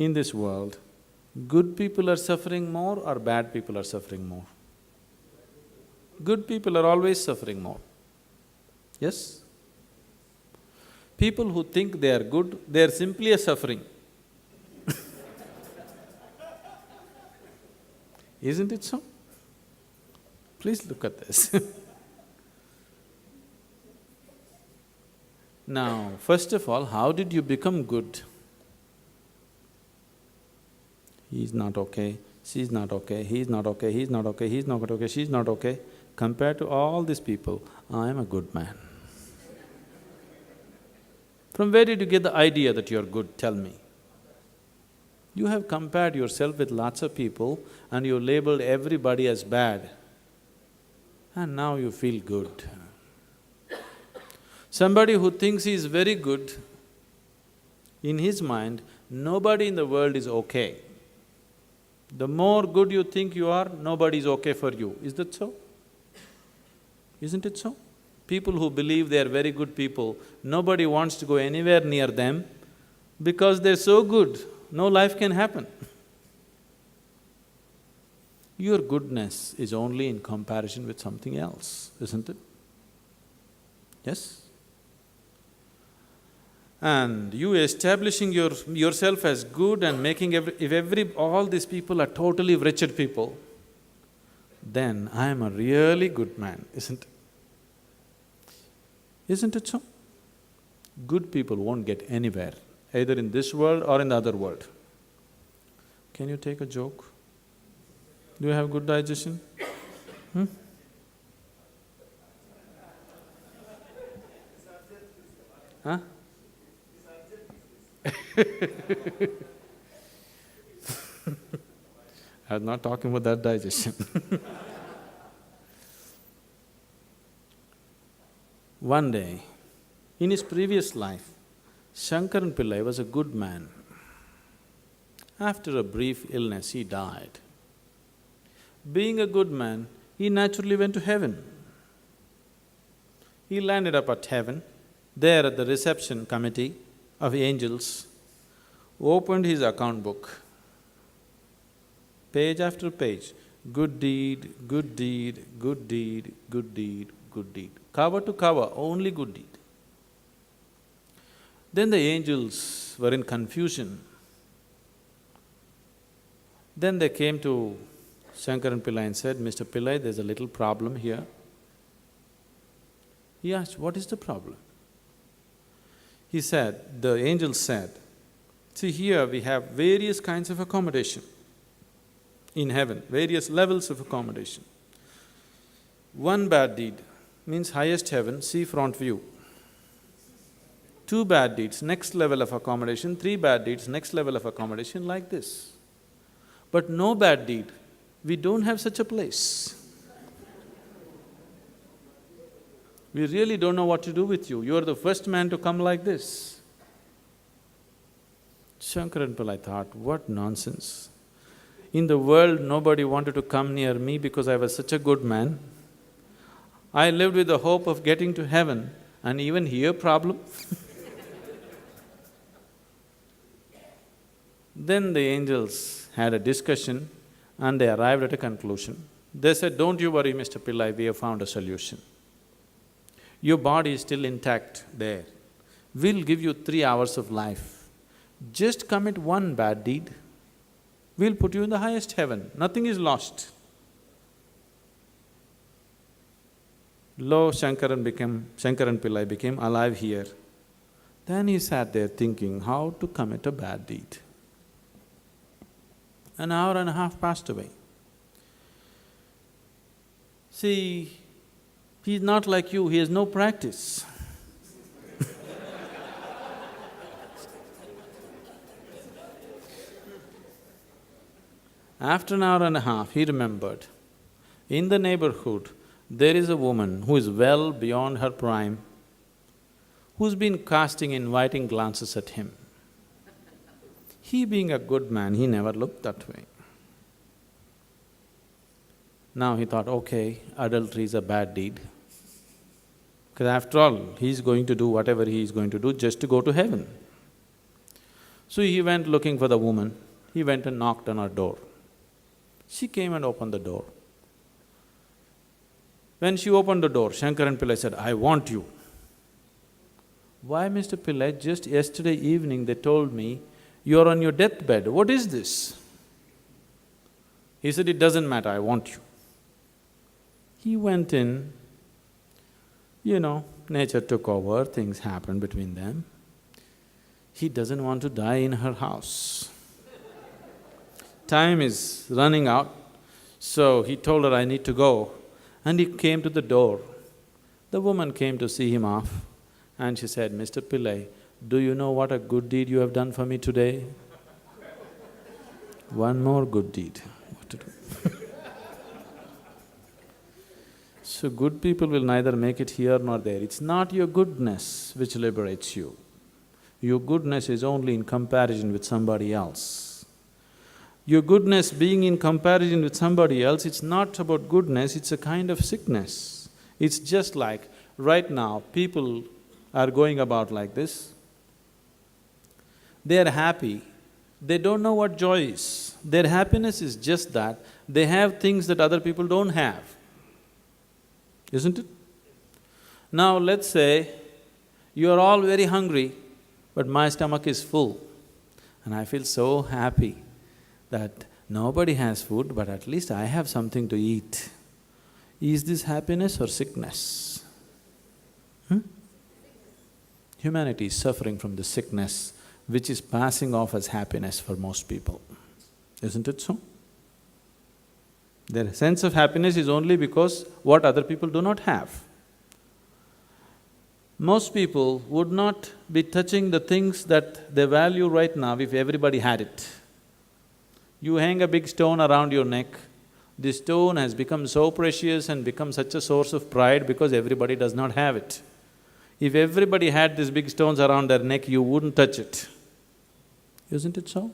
in this world, good people are suffering more or bad people are suffering more? Good people are always suffering more. Yes? People who think they are good, they are simply a suffering. Isn't it so? Please look at this. Now, first of all, how did you become good? He's not okay, she's not okay, he's not okay, he's not okay, he's not okay, she's not okay. Compared to all these people, I am a good man. From where did you get the idea that you're good? Tell me. You have compared yourself with lots of people and you labeled everybody as bad, and now you feel good. Somebody who thinks he is very good, in his mind, nobody in the world is okay. The more good you think you are, nobody is okay for you. Is that so? Isn't it so? People who believe they are very good people, nobody wants to go anywhere near them because they're so good, no life can happen. Your goodness is only in comparison with something else, isn't it? Yes? And you establishing yourself as good and making all these people are totally wretched people, then I am a really good man, isn't it? Isn't it so? Good people won't get anywhere, either in this world or in the other world. Can you take a joke? Do you have good digestion? Huh? I was not talking about that digestion. One day, in his previous life, Shankaran Pillai was a good man. After a brief illness, he died. Being a good man, he naturally went to heaven. He landed up at heaven. There at the reception committee of angels, opened his account book. Page after page, good deed, good deed, good deed, good deed, good deed. Cover to cover, only good deed. Then the angels were in confusion. Then they came to Shankaran Pillai and said, Mr. Pillai, there's a little problem here. He asked, what is the problem? He said, the angel said, see here we have various kinds of accommodation in heaven, various levels of accommodation. One bad deed means highest heaven, seafront view. Two bad deeds, next level of accommodation, three bad deeds, next level of accommodation, like this. But no bad deed, we don't have such a place. We really don't know what to do with you, you are the first man to come like this. Shankaran Pillai thought, what nonsense. In the world, nobody wanted to come near me because I was such a good man. I lived with the hope of getting to heaven, and even here problem. Then the angels had a discussion and they arrived at a conclusion. They said, don't you worry, Mr. Pillai, we have found a solution. Your body is still intact there. We'll give you 3 hours of life. Just commit one bad deed, we'll put you in the highest heaven, nothing is lost. Lo, Shankaran Pillai became alive here. Then he sat there thinking how to commit a bad deed. An hour and a half passed away. See, he's not like you, he has no practice. After an hour and a half, he remembered, in the neighborhood, there is a woman who is well beyond her prime, who's been casting inviting glances at him. He being a good man, he never looked that way. Now he thought, okay, adultery is a bad deed. Because after all, he's going to do whatever he is going to do just to go to heaven. So he went looking for the woman. He went and knocked on her door. She came and opened the door. When she opened the door, Shankaran Pillai said, "I want you." "Why, Mr. Pillai, just yesterday evening they told me, you're on your deathbed, what is this?" He said, "It doesn't matter, I want you." He went in, nature took over, things happened between them. He doesn't want to die in her house. Time is running out, so he told her, "I need to go." And he came to the door. The woman came to see him off and she said, "Mr. Pillai, do you know what a good deed you have done for me today?" "One more good deed." What to do? So good people will neither make it here nor there. It's not your goodness which liberates you. Your goodness is only in comparison with somebody else. Your goodness being in comparison with somebody else, it's not about goodness, it's a kind of sickness. It's just like, right now, people are going about like this. They are happy, they don't know what joy is. Their happiness is just that they have things that other people don't have, isn't it? Now let's say, you are all very hungry, but my stomach is full and I feel so happy that nobody has food, but at least I have something to eat. Is this happiness or sickness? Humanity is suffering from the sickness which is passing off as happiness for most people, isn't it so? Their sense of happiness is only because what other people do not have. Most people would not be touching the things that they value right now if everybody had it. You hang a big stone around your neck, this stone has become so precious and become such a source of pride because everybody does not have it. If everybody had these big stones around their neck, you wouldn't touch it, isn't it so?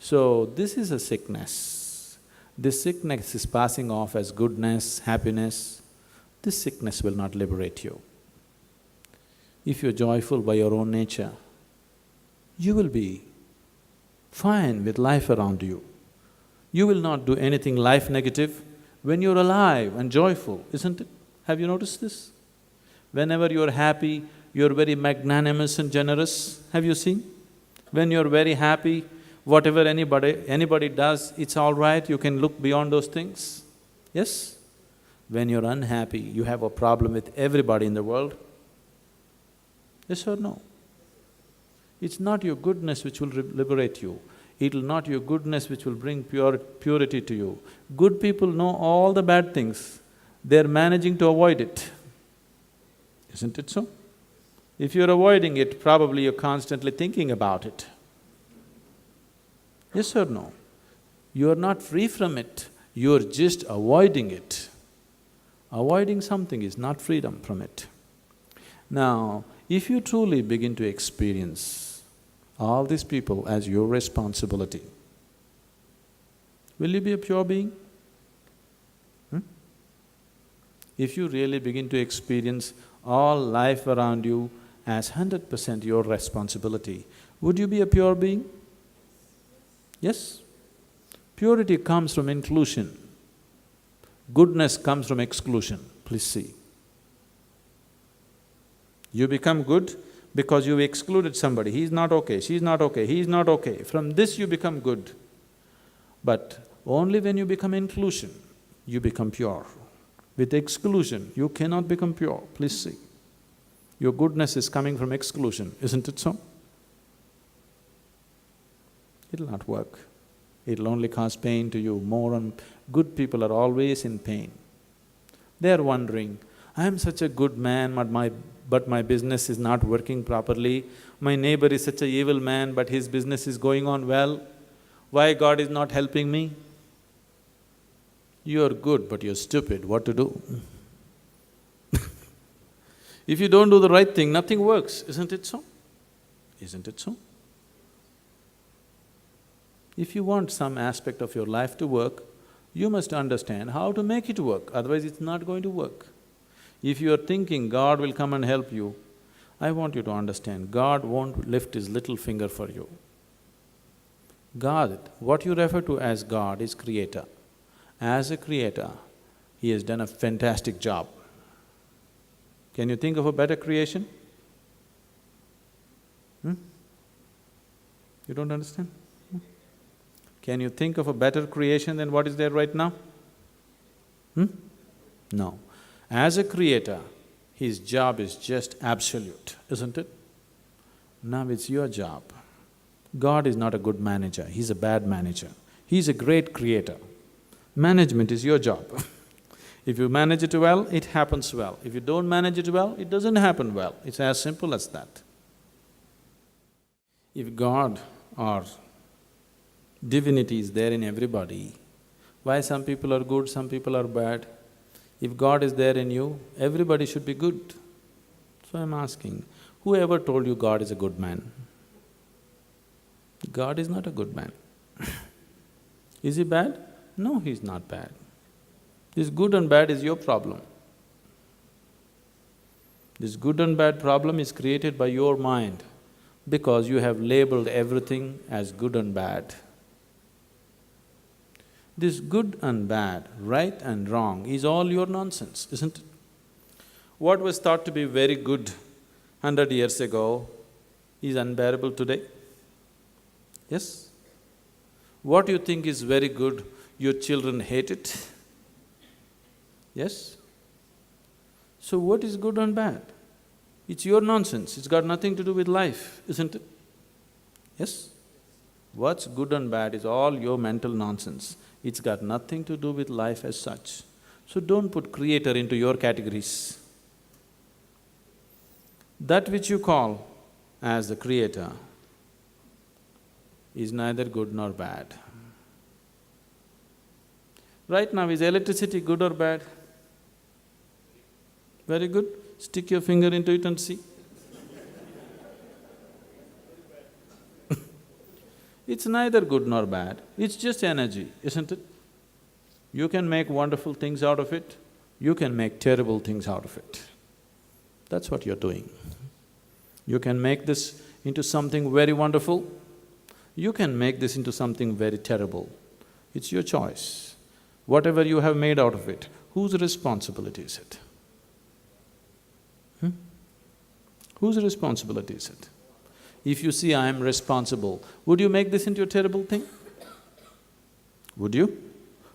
So, this is a sickness. This sickness is passing off as goodness, happiness. This sickness will not liberate you. If you're joyful by your own nature, you will be fine with life around you. You will not do anything life negative when you're alive and joyful, isn't it? Have you noticed this? Whenever you're happy, you're very magnanimous and generous, have you seen? When you're very happy, whatever anybody does, it's all right, you can look beyond those things, yes? When you're unhappy, you have a problem with everybody in the world, yes or no? It's not your goodness which will liberate you, it'll not your goodness which will bring purity to you. Good people know all the bad things, they're managing to avoid it, isn't it so? If you're avoiding it, probably you're constantly thinking about it. Yes or no? You're not free from it, you're just avoiding it. Avoiding something is not freedom from it. Now, if you truly begin to experience all these people as your responsibility, will you be a pure being? If you really begin to experience all life around you as 100% your responsibility, would you be a pure being? Yes? Purity comes from inclusion. Goodness comes from exclusion, please see. You become good because you excluded somebody, he's not okay, she's not okay, he's not okay. From this you become good. But only when you become inclusion, you become pure. With exclusion, you cannot become pure, please see. Your goodness is coming from exclusion, isn't it so? It'll not work. It'll only cause pain to you more and… Good people are always in pain. They're wondering, I'm such a good man, but my business is not working properly. My neighbor is such an evil man, but his business is going on well. Why God is not helping me? You're good, but you're stupid, what to do? If you don't do the right thing, nothing works, isn't it so? Isn't it so? If you want some aspect of your life to work, you must understand how to make it work, otherwise it's not going to work. If you are thinking God will come and help you, I want you to understand, God won't lift His little finger for you. God, what you refer to as God is creator. As a creator, He has done a fantastic job. Can you think of a better creation? You don't understand? Can you think of a better creation than what is there right now? No. As a creator, His job is just absolute, isn't it? Now it's your job. God is not a good manager, He's a bad manager. He's a great creator. Management is your job. If you manage it well, it happens well. If you don't manage it well, it doesn't happen well. It's as simple as that. If God or divinity is there in everybody, why some people are good, some people are bad? If God is there in you, everybody should be good. So I'm asking, who ever told you God is a good man? God is not a good man. Is He bad? No, He's not bad. This good and bad is your problem. This good and bad problem is created by your mind because you have labeled everything as good and bad. This good and bad, right and wrong is all your nonsense, isn't it? What was thought to be very good 100 years ago is unbearable today. Yes? What you think is very good, your children hate it. Yes? So what is good and bad? It's your nonsense, it's got nothing to do with life, isn't it? Yes? What's good and bad is all your mental nonsense. It's got nothing to do with life as such. So don't put creator into your categories. That which you call as the creator is neither good nor bad. Right now, is electricity good or bad? Very good. Stick your finger into it and see. It's neither good nor bad, it's just energy, isn't it? You can make wonderful things out of it, you can make terrible things out of it. That's what you're doing. You can make this into something very wonderful, you can make this into something very terrible. It's your choice. Whatever you have made out of it, whose responsibility is it? Whose responsibility is it? If you see I am responsible, would you make this into a terrible thing? Would you?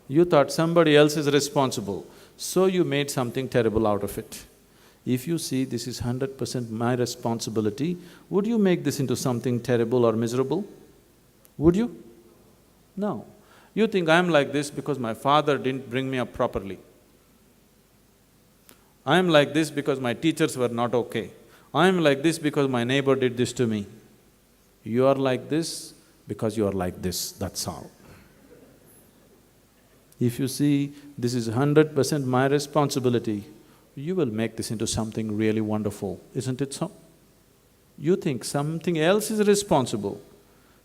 You thought somebody else is responsible, so you made something terrible out of it. If you see this is 100% my responsibility, would you make this into something terrible or miserable? Would you? No. You think I'm like this because my father didn't bring me up properly. I'm like this because my teachers were not okay. I'm like this because my neighbor did this to me. You are like this because you are like this, that's all. If you see this is 100% my responsibility, you will make this into something really wonderful, isn't it so? You think something else is responsible,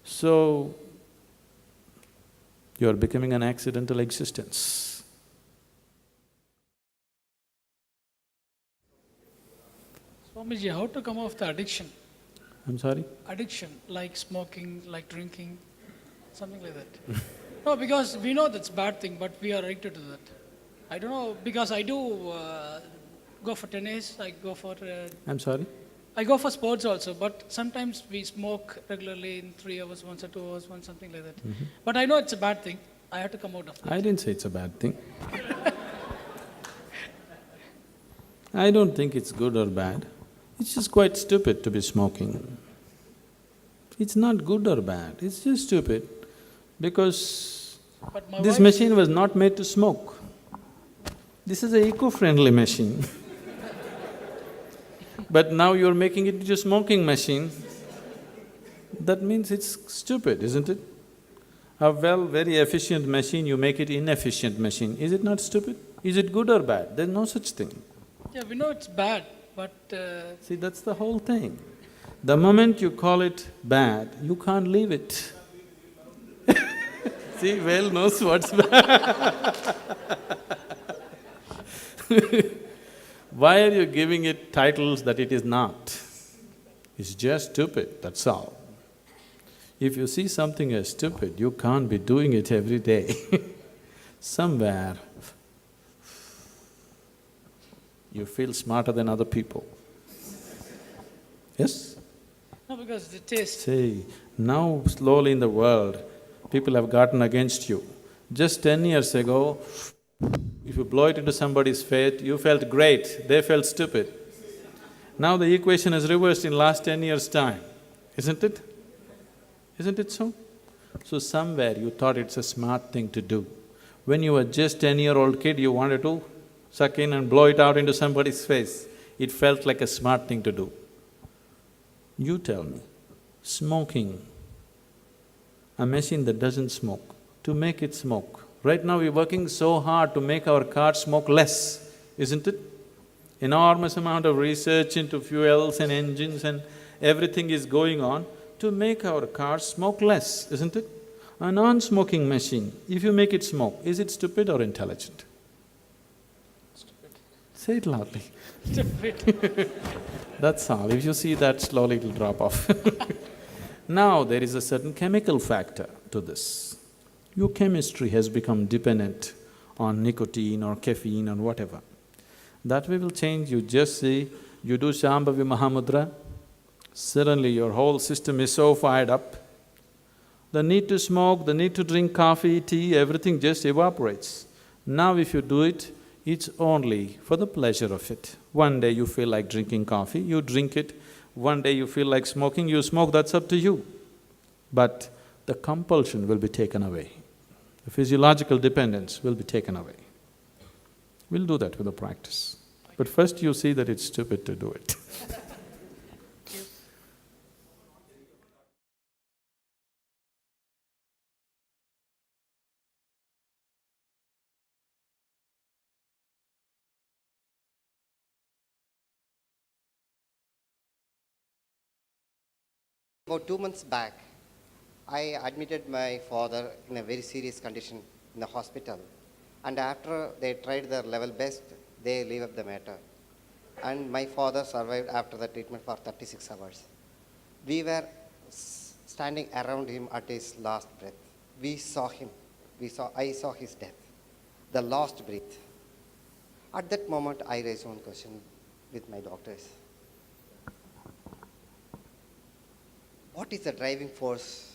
so you are becoming an accidental existence. Swamiji, how to come off the addiction? I'm sorry? Addiction, like smoking, like drinking, something like that. No, because we know that's bad thing, but we are addicted to that. I don't know, because I do go for tennis, I go for… I'm sorry? I go for sports also, but sometimes we smoke regularly in 3 hours once or 2 hours once, something like that. But I know it's a bad thing, I have to come out of that. I didn't say it's a bad thing. I don't think it's good or bad. It's just quite stupid to be smoking. It's not good or bad, it's just stupid because this machine was not made to smoke. This is an eco-friendly machine. But now you're making it into a smoking machine. That means it's stupid, isn't it? A very efficient machine, you make it inefficient machine. Is it not stupid? Is it good or bad? There's no such thing. Yeah, we know it's bad, but… See, that's the whole thing. The moment you call it bad, you can't leave it. See, whale knows what's bad. Why are you giving it titles that it is not? It's just stupid, that's all. If you see something as stupid, you can't be doing it every day. Somewhere, you feel smarter than other people. Yes? No, because the taste. See, now slowly in the world, people have gotten against you. Just 10 years ago, if you blow it into somebody's face, you felt great, they felt stupid. Now the equation is reversed in last 10 years' time, isn't it? Isn't it so? So somewhere you thought it's a smart thing to do. When you were just 10-year-old kid, you wanted to suck in and blow it out into somebody's face. It felt like a smart thing to do. You tell me, smoking, a machine that doesn't smoke, to make it smoke. Right now we're working so hard to make our cars smoke less, isn't it? Enormous amount of research into fuels and engines and everything is going on to make our cars smoke less, isn't it? A non-smoking machine, if you make it smoke, is it stupid or intelligent? Stupid. Say it loudly. Stupid. That's all. If you see that, slowly it'll drop off. Now there is a certain chemical factor to this. Your chemistry has become dependent on nicotine or caffeine or whatever. That way will change. You just see, you do Shambhavi Mahamudra, suddenly your whole system is so fired up. The need to smoke, the need to drink coffee, tea, everything just evaporates. Now if you do it, it's only for the pleasure of it. One day you feel like drinking coffee, you drink it. One day you feel like smoking, you smoke, that's up to you. But the compulsion will be taken away. The physiological dependence will be taken away. We'll do that with the practice. But first you see that it's stupid to do it. About 2 months back, I admitted my father in a very serious condition in the hospital. And after they tried their level best, they leave up the matter. And my father survived after the treatment for 36 hours. We were standing around him at his last breath. We saw him. I saw his death, the last breath. At that moment, I raised one question with my doctors. What is the driving force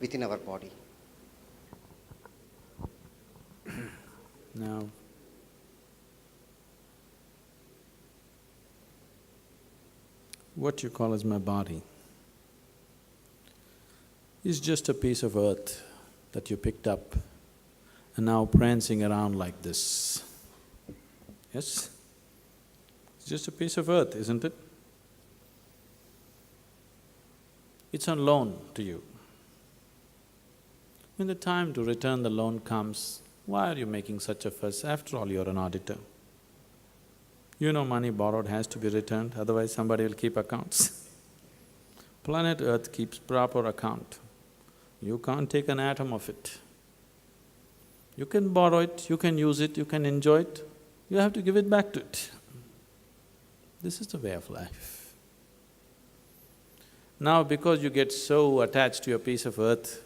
within our body? Now, what you call as my body is just a piece of earth that you picked up and now prancing around like this. Yes? It's just a piece of earth, isn't it? It's on loan to you. When the time to return the loan comes, why are you making such a fuss? After all, you're an auditor. You know money borrowed has to be returned, otherwise somebody will keep accounts. Planet Earth keeps proper account. You can't take an atom of it. You can borrow it, you can use it, you can enjoy it, you have to give it back to it. This is the way of life. Now, because you get so attached to a piece of earth,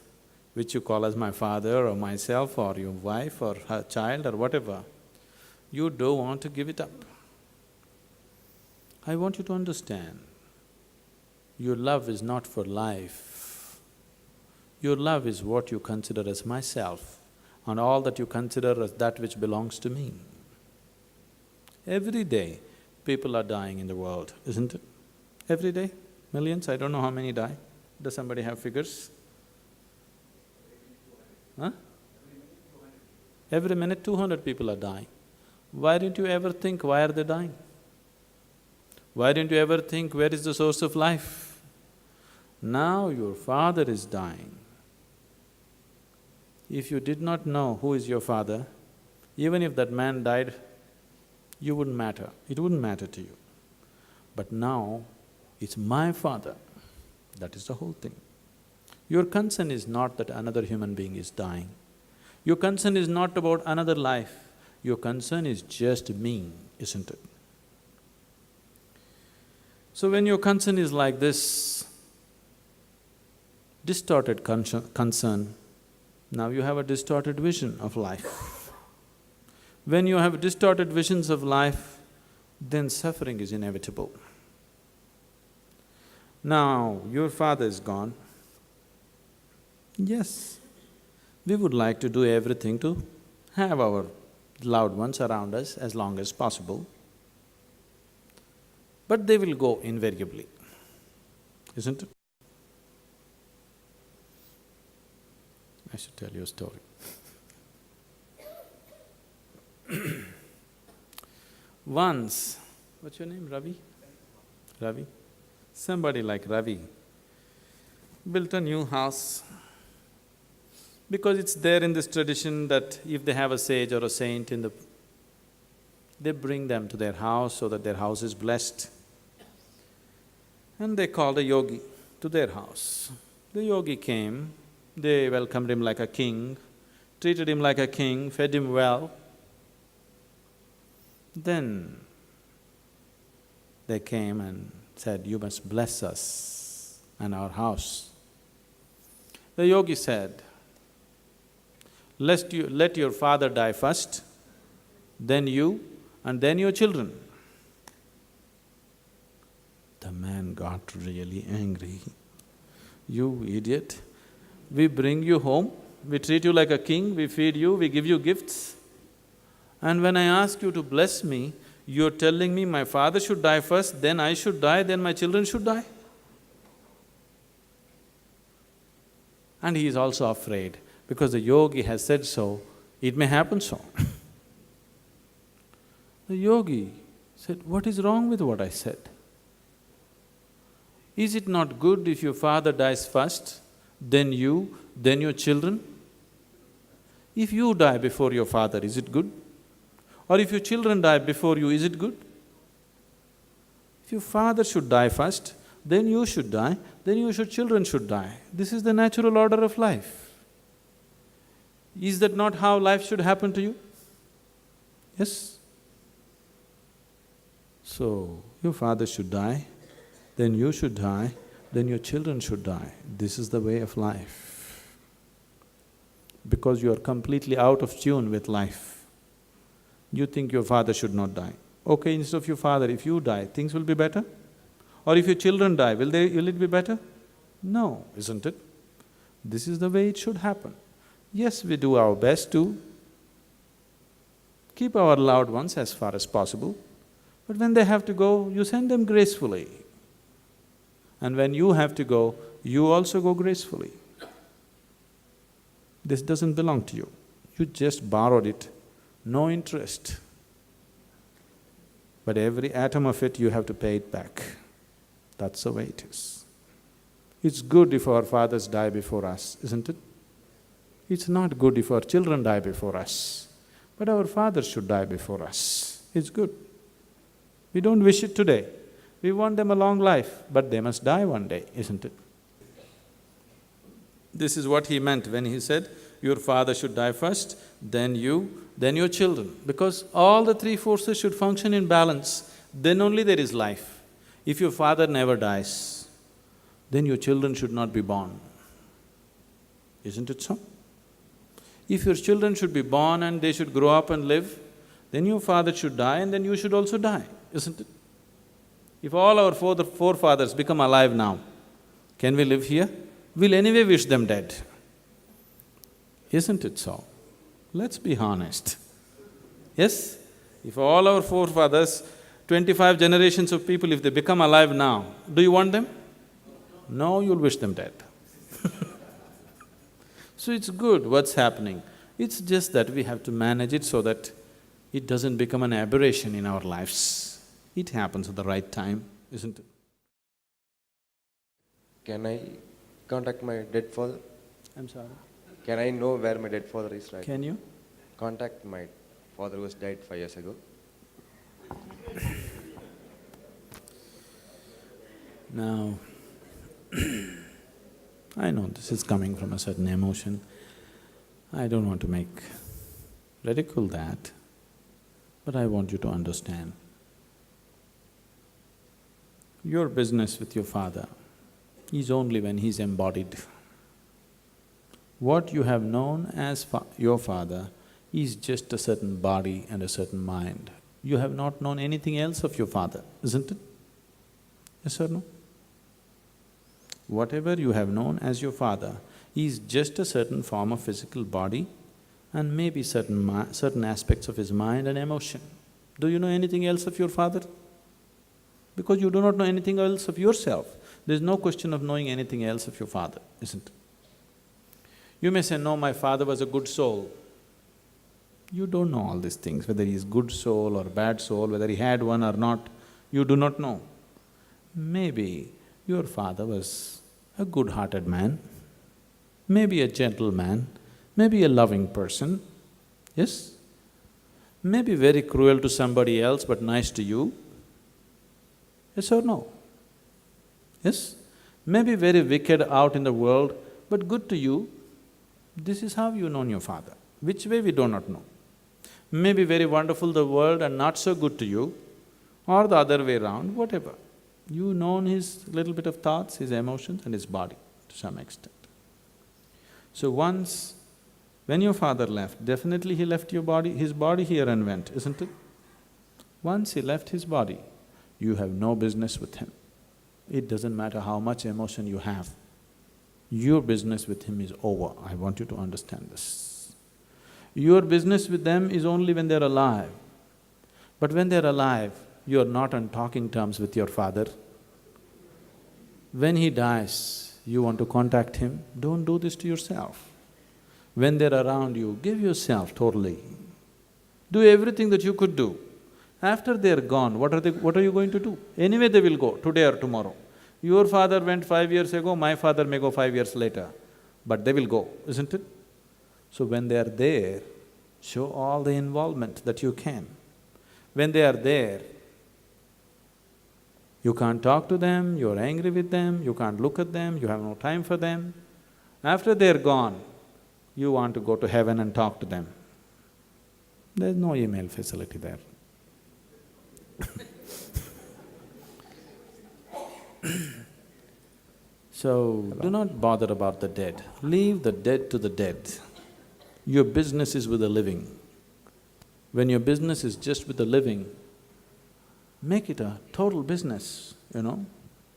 which you call as my father or myself or your wife or her child or whatever, you don't want to give it up. I want you to understand, your love is not for life. Your love is what you consider as myself and all that you consider as that which belongs to me. Every day, people are dying in the world, isn't it? Every day? Millions? I don't know how many die. Does somebody have figures? Huh? Every minute 200 people are dying. Why didn't you ever think, why are they dying? Why didn't you ever think, where is the source of life? Now your father is dying. If you did not know who is your father, even if that man died, you wouldn't matter, it wouldn't matter to you. But now, it's my father, that is the whole thing. Your concern is not that another human being is dying. Your concern is not about another life, your concern is just me, isn't it? So when your concern is like this, distorted concern, now you have a distorted vision of life. When you have distorted visions of life, then suffering is inevitable. Now, your father is gone. Yes, we would like to do everything to have our loved ones around us as long as possible, but they will go invariably, isn't it? I should tell you a story. Once, what's your name, Ravi? Ravi? Somebody like Ravi built a new house because it's there in this tradition that if they have a sage or a saint they bring them to their house so that their house is blessed. And they called a yogi to their house. The yogi came, they welcomed him like a king, treated him like a king, fed him well. Then they came and said, "You must bless us and our house." The yogi said, let your father die first, then you, and then your children." The man got really angry. "You idiot, we bring you home, we treat you like a king, we feed you, we give you gifts. And when I ask you to bless me, you're telling me my father should die first, then I should die, then my children should die?" And he is also afraid, because the yogi has said so, it may happen so. The yogi said, "What is wrong with what I said? Is it not good if your father dies first, then you, then your children? If you die before your father, is it good? Or if your children die before you, is it good? If your father should die first, then you should die, then your children should die. This is the natural order of life. Is that not how life should happen to you? Yes? So, your father should die, then you should die, then your children should die. This is the way of life. Because you are completely out of tune with life. You think your father should not die. Okay, instead of your father, if you die, things will be better? Or if your children die, will it be better? No, isn't it? This is the way it should happen. Yes, we do our best to keep our loved ones as far as possible, but when they have to go, you send them gracefully. And when you have to go, you also go gracefully. This doesn't belong to you. You just borrowed it, no interest. But every atom of it, you have to pay it back. That's the way it is. It's good if our fathers die before us, isn't it? It's not good if our children die before us, but our fathers should die before us. It's good. We don't wish it today. We want them a long life, but they must die one day, isn't it? This is what he meant when he said, your father should die first, then you, then your children. Because all the three forces should function in balance, then only there is life. If your father never dies, then your children should not be born. Isn't it so? If your children should be born and they should grow up and live, then your father should die and then you should also die, isn't it? If all our forefathers become alive now, can we live here? We'll anyway wish them dead. Isn't it so? Let's be honest. Yes? If all our forefathers, 25 generations of people, if they become alive now, do you want them? No, you'll wish them dead. So it's good what's happening. It's just that we have to manage it so that it doesn't become an aberration in our lives. It happens at the right time, isn't it? Can I contact my dead father? I'm sorry? Can I know where my dead father is right? Can you? Contact my father who was died 5 years ago. Now, I know this is coming from a certain emotion. I don't want to ridicule that, but I want you to understand. Your business with your father is only when he's embodied. What you have known as your father is just a certain body and a certain mind. You have not known anything else of your father, isn't it? Yes or no? Whatever you have known as your father is just a certain form of physical body and maybe certain aspects of his mind and emotion. Do you know anything else of your father? Because you do not know anything else of yourself. There's no question of knowing anything else of your father, isn't it? You may say, no, my father was a good soul. You don't know all these things, whether he is good soul or bad soul, whether he had one or not, you do not know. Maybe your father was a good-hearted man, maybe a gentleman, maybe a loving person, yes? Maybe very cruel to somebody else but nice to you, yes or no? Yes? Maybe very wicked out in the world but good to you. This is how you know your father. Which way we do not know. Maybe very wonderful the world and not so good to you, or the other way around, whatever. You know his little bit of thoughts, his emotions and his body to some extent. So once, when your father left, definitely he left his body here and went, isn't it? Once he left his body, you have no business with him. It doesn't matter how much emotion you have. Your business with him is over. I want you to understand this. Your business with them is only when they're alive. But when they're alive, you're not on talking terms with your father. When he dies, you want to contact him, don't do this to yourself. When they're around you, give yourself totally. Do everything that you could do. After they're gone, what are you going to do? Anyway they will go, today or tomorrow. Your father went 5 years ago, my father may go 5 years later, but they will go, isn't it? So when they are there, show all the involvement that you can. When they are there, you can't talk to them, you're angry with them, you can't look at them, you have no time for them. After they're gone, you want to go to heaven and talk to them. There's no email facility there. So, do not bother about the dead. Leave the dead to the dead. Your business is with the living. When your business is just with the living, make it a total business, you know.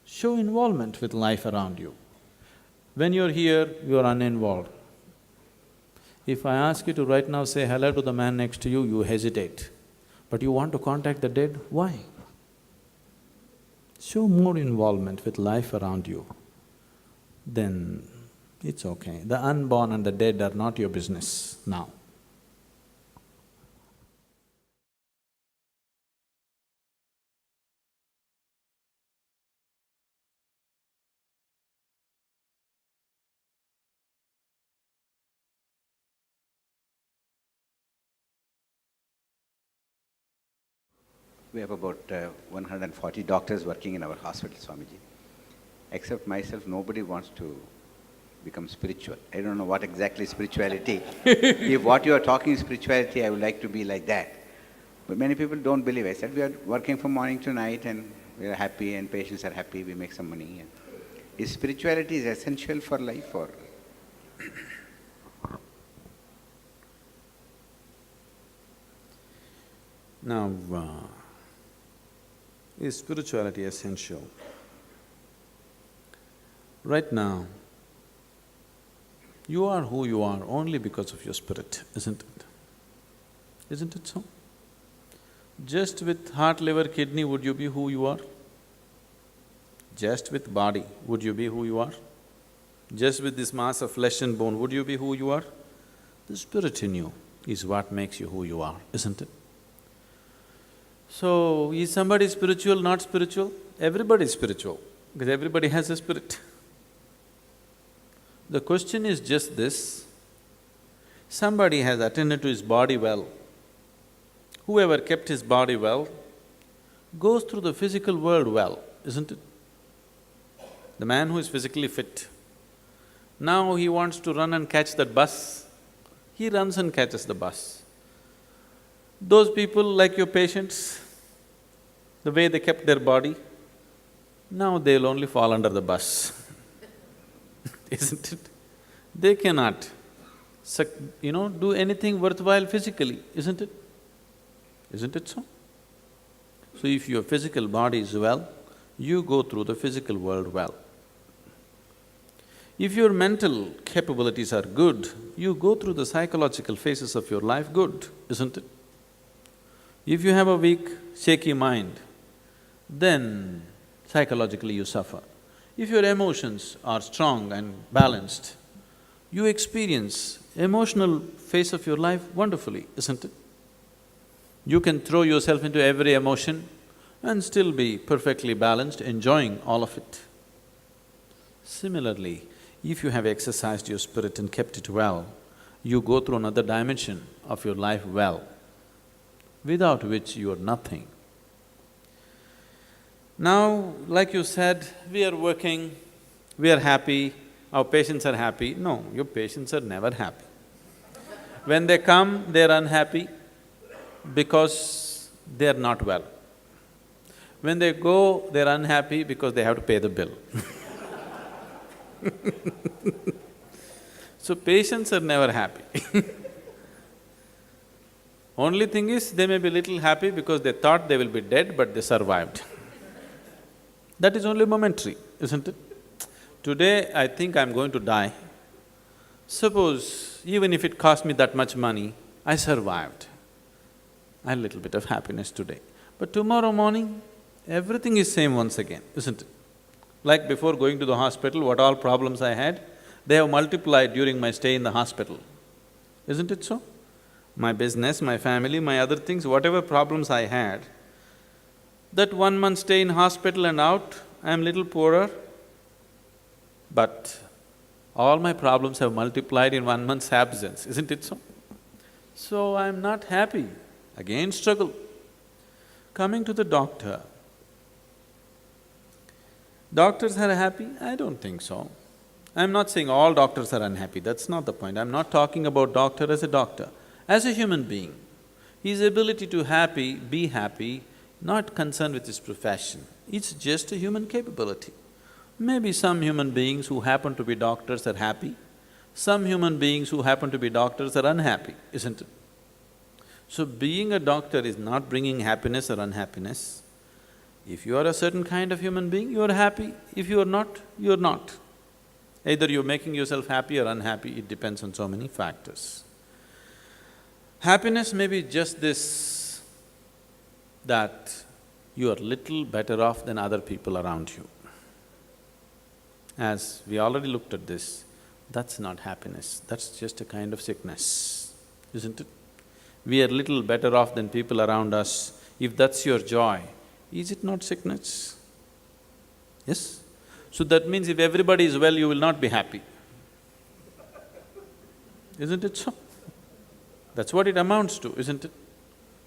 Show involvement with life around you. When you're here, you're uninvolved. If I ask you to right now say hello to the man next to you, you hesitate. But you want to contact the dead, why? Show more involvement with life around you, then it's okay. The unborn and the dead are not your business now. We have about 140 doctors working in our hospital, Swamiji. Except myself, nobody wants to become spiritual. I don't know what exactly spirituality. If what you are talking is spirituality, I would like to be like that. But many people don't believe. I said, we are working from morning to night and we are happy and patients are happy, we make some money. And is spirituality is essential for life or? Now, is spirituality essential? Right now, you are who you are only because of your spirit, isn't it? Isn't it so? Just with heart, liver, kidney, would you be who you are? Just with body, would you be who you are? Just with this mass of flesh and bone, would you be who you are? The spirit in you is what makes you who you are, isn't it? So, is somebody spiritual, not spiritual? Everybody is spiritual, because everybody has a spirit. The question is just this, somebody has attended to his body well. Whoever kept his body well goes through the physical world well, isn't it? The man who is physically fit, now he wants to run and catch that bus, he runs and catches the bus. Those people like your patients, the way they kept their body, now they'll only fall under the bus, isn't it? They cannot, do anything worthwhile physically, isn't it? Isn't it so? So if your physical body is well, you go through the physical world well. If your mental capabilities are good, you go through the psychological phases of your life good, isn't it? If you have a weak, shaky mind, then psychologically you suffer. If your emotions are strong and balanced, you experience emotional phase of your life wonderfully, isn't it? You can throw yourself into every emotion and still be perfectly balanced, enjoying all of it. Similarly, if you have exercised your spirit and kept it well, you go through another dimension of your life well, without which you are nothing. Now, like you said, we are working, we are happy, our patients are happy. No, your patients are never happy. When they come, they are unhappy because they are not well. When they go, they are unhappy because they have to pay the bill. So patients are never happy. Only thing is, they may be little happy because they thought they will be dead, but they survived. That is only momentary, isn't it? Today, I think I'm going to die. Suppose, even if it cost me that much money, I survived. I had a little bit of happiness today. But tomorrow morning, everything is same once again, isn't it? Like before going to the hospital, what all problems I had, they have multiplied during my stay in the hospital. Isn't it so? My business, my family, my other things, whatever problems I had, that 1 month stay in hospital and out, I'm little poorer, but all my problems have multiplied in 1 month's absence, isn't it so? So I'm not happy, again struggle. Coming to the doctor, doctors are happy? I don't think so. I'm not saying all doctors are unhappy, that's not the point. I'm not talking about doctor as a doctor. As a human being, his ability to be happy, not concerned with his profession, it's just a human capability. Maybe some human beings who happen to be doctors are happy, some human beings who happen to be doctors are unhappy, isn't it? So being a doctor is not bringing happiness or unhappiness. If you are a certain kind of human being, you are happy. If you are not, you are not. Either you're making yourself happy or unhappy, it depends on so many factors. Happiness may be just this, that you are little better off than other people around you. As we already looked at this, that's not happiness, that's just a kind of sickness, isn't it? We are little better off than people around us. If that's your joy, is it not sickness? Yes? So that means if everybody is well, you will not be happy. Isn't it so? That's what it amounts to, isn't it?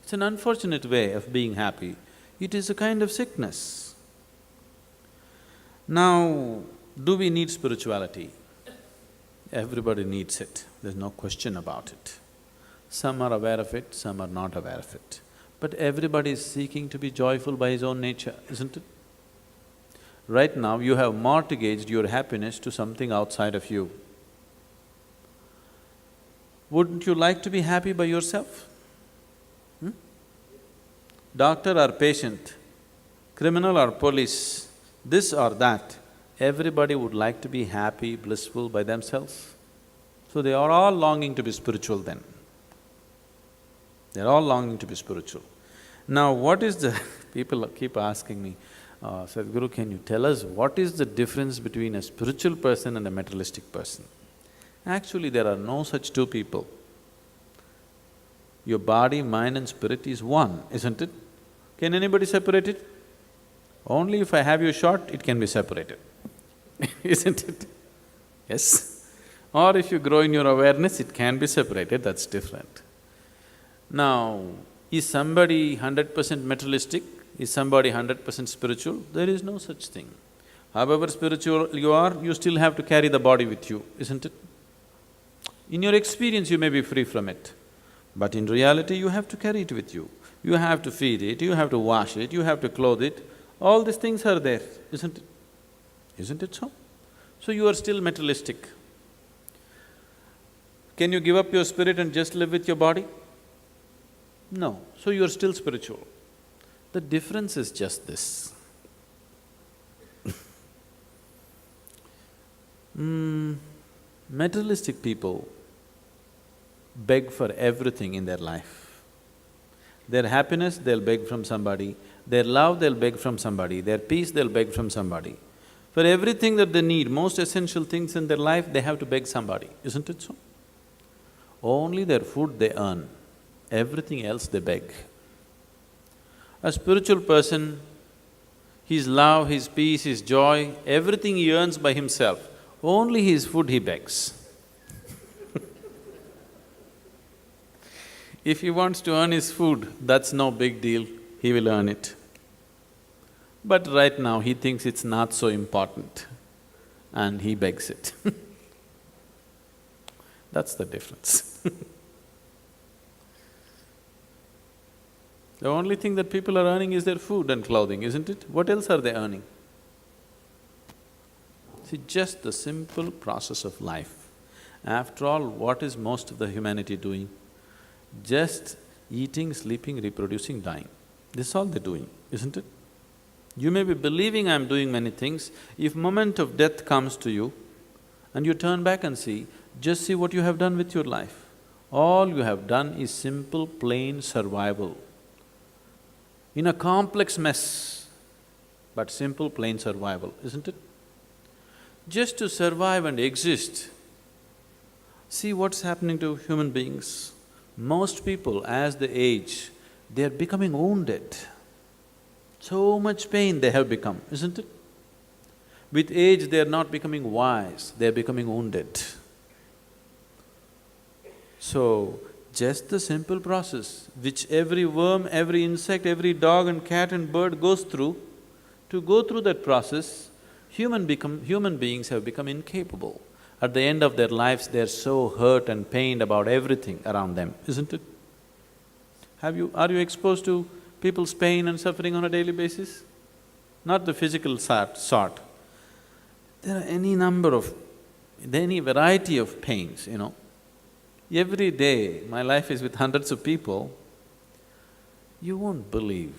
It's an unfortunate way of being happy. It is a kind of sickness. Now, do we need spirituality? Everybody needs it, there's no question about it. Some are aware of it, some are not aware of it. But everybody is seeking to be joyful by his own nature, isn't it? Right now, you have mortgaged your happiness to something outside of you. Wouldn't you like to be happy by yourself? Doctor or patient, criminal or police, this or that, everybody would like to be happy, blissful by themselves. So they are all longing to be spiritual then. They're all longing to be spiritual. Now what is the… people keep asking me, Sadhguru, can you tell us what is the difference between a spiritual person and a materialistic person? Actually, there are no such two people. Your body, mind and spirit is one, isn't it? Can anybody separate it? Only if I have you shot, it can be separated, isn't it? Yes? Or if you grow in your awareness, it can be separated, that's different. Now, is somebody 100% materialistic? Is somebody 100% spiritual? There is no such thing. However spiritual you are, you still have to carry the body with you, isn't it? In your experience, you may be free from it, but in reality, you have to carry it with you. You have to feed it, you have to wash it, you have to clothe it. All these things are there, isn't it? Isn't it so? So you are still materialistic. Can you give up your spirit and just live with your body? No, so you are still spiritual. The difference is just this. Materialistic people beg for everything in their life. Their happiness, they'll beg from somebody. Their love, they'll beg from somebody. Their peace, they'll beg from somebody. For everything that they need, most essential things in their life, they have to beg somebody, isn't it so? Only their food they earn, everything else they beg. A spiritual person, his love, his peace, his joy, everything he earns by himself, only his food he begs. If he wants to earn his food, that's no big deal, he will earn it. But right now, he thinks it's not so important and he begs it. That's the difference. The only thing that people are earning is their food and clothing, isn't it? What else are they earning? See, just the simple process of life. After all, what is most of the humanity doing? Just eating, sleeping, reproducing, dying. This is all they're doing, isn't it? You may be believing I'm doing many things. If moment of death comes to you and you turn back and see, just see what you have done with your life. All you have done is simple, plain survival. In a complex mess, but simple, plain survival, isn't it? Just to survive and exist. See what's happening to human beings. Most people, as they age, they're becoming wounded. So much pain they have become, isn't it? With age, they're not becoming wise, they're becoming wounded. So, just the simple process which every worm, every insect, every dog and cat and bird goes through, to go through that process, human beings have become incapable. At the end of their lives, they're so hurt and pained about everything around them, isn't it? Are you exposed to people's pain and suffering on a daily basis? Not the physical sort. There are any variety of pains, you know. Every day, my life is with hundreds of people. You won't believe,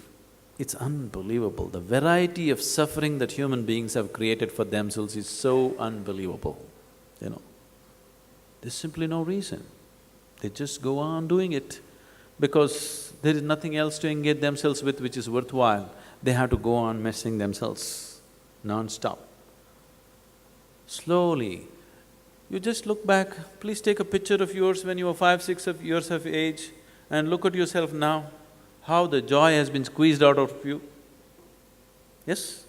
it's unbelievable. The variety of suffering that human beings have created for themselves is so unbelievable, you know. There's simply no reason. They just go on doing it because there is nothing else to engage themselves with which is worthwhile. They have to go on messing themselves non-stop. Slowly, you just look back, please take a picture of yours when you were 5, 6 years of age and look at yourself now, how the joy has been squeezed out of you. Yes?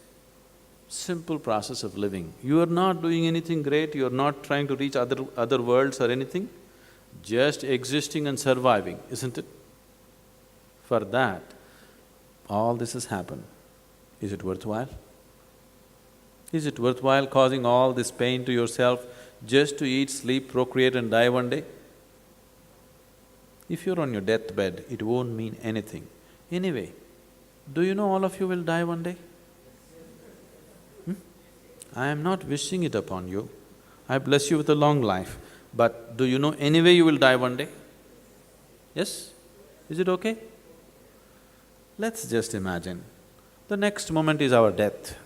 Simple process of living. You are not doing anything great, you are not trying to reach other worlds or anything, just existing and surviving, isn't it? For that, all this has happened. Is it worthwhile? Is it worthwhile causing all this pain to yourself just to eat, sleep, procreate and die one day? If you're on your deathbed, it won't mean anything. Anyway, do you know all of you will die one day? I am not wishing it upon you. I bless you with a long life. But do you know anyway you will die one day? Yes? Is it okay? Let's just imagine, the next moment is our death.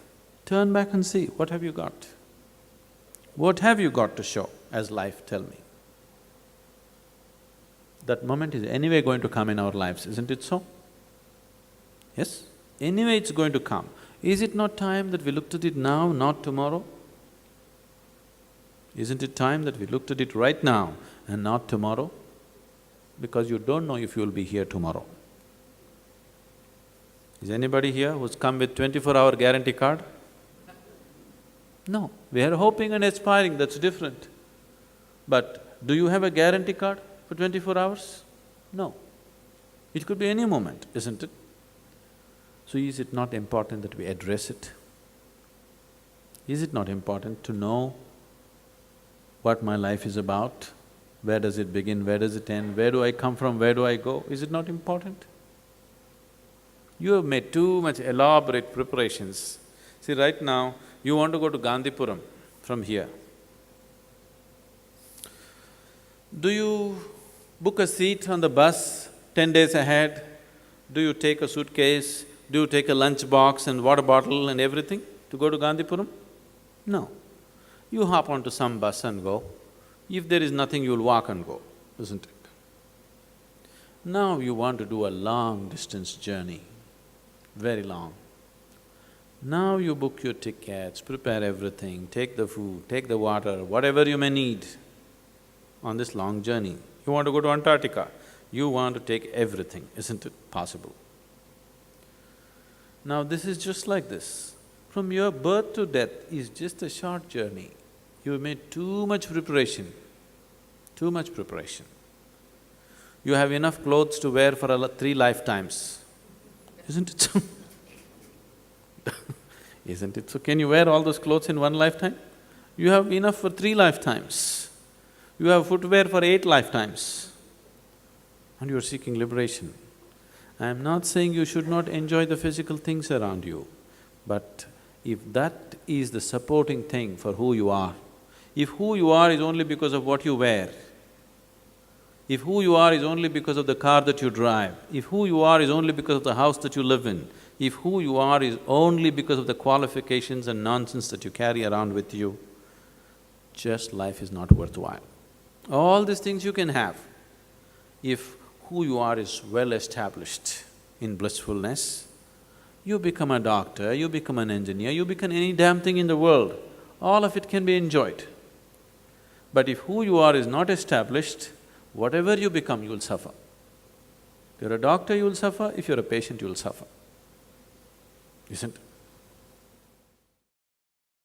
Turn back and see, what have you got? What have you got to show as life, tell me? That moment is anyway going to come in our lives, isn't it so? Yes? Anyway it's going to come. Is it not time that we looked at it now, not tomorrow? Isn't it time that we looked at it right now and not tomorrow? Because you don't know if you will be here tomorrow. Is anybody here who's come with 24-hour guarantee card? No, we are hoping and aspiring, that's different. But do you have a guarantee card for 24 hours? No. It could be any moment, isn't it? So is it not important that we address it? Is it not important to know what my life is about? Where does it begin, where does it end, where do I come from, where do I go? Is it not important? You have made too much elaborate preparations. See, right now, you want to go to Gandhipuram from here. Do you book a seat on the bus 10 days ahead? Do you take a suitcase? Do you take a lunch box and water bottle and everything to go to Gandhipuram? No. You hop onto some bus and go. If there is nothing, you'll walk and go, isn't it? Now you want to do a long distance journey, very long. Now you book your tickets, prepare everything, take the food, take the water, whatever you may need on this long journey. You want to go to Antarctica, you want to take everything, isn't it possible? Now this is just like this. From your birth to death is just a short journey. You have made too much preparation, too much preparation. You have enough clothes to wear for 3 lifetimes, isn't it so? Isn't it so? Can you wear all those clothes in 1 lifetime? You have enough for 3 lifetimes. You have footwear for 8 lifetimes, and you are seeking liberation. I am not saying you should not enjoy the physical things around you, but if that is the supporting thing for who you are, if who you are is only because of what you wear, if who you are is only because of the car that you drive, if who you are is only because of the house that you live in, if who you are is only because of the qualifications and nonsense that you carry around with you, just life is not worthwhile. All these things you can have. If who you are is well established in blissfulness, you become a doctor, you become an engineer, you become any damn thing in the world, all of it can be enjoyed. But if who you are is not established, whatever you become, you will suffer. If you're a doctor, you will suffer, if you're a patient, you will suffer, isn't it?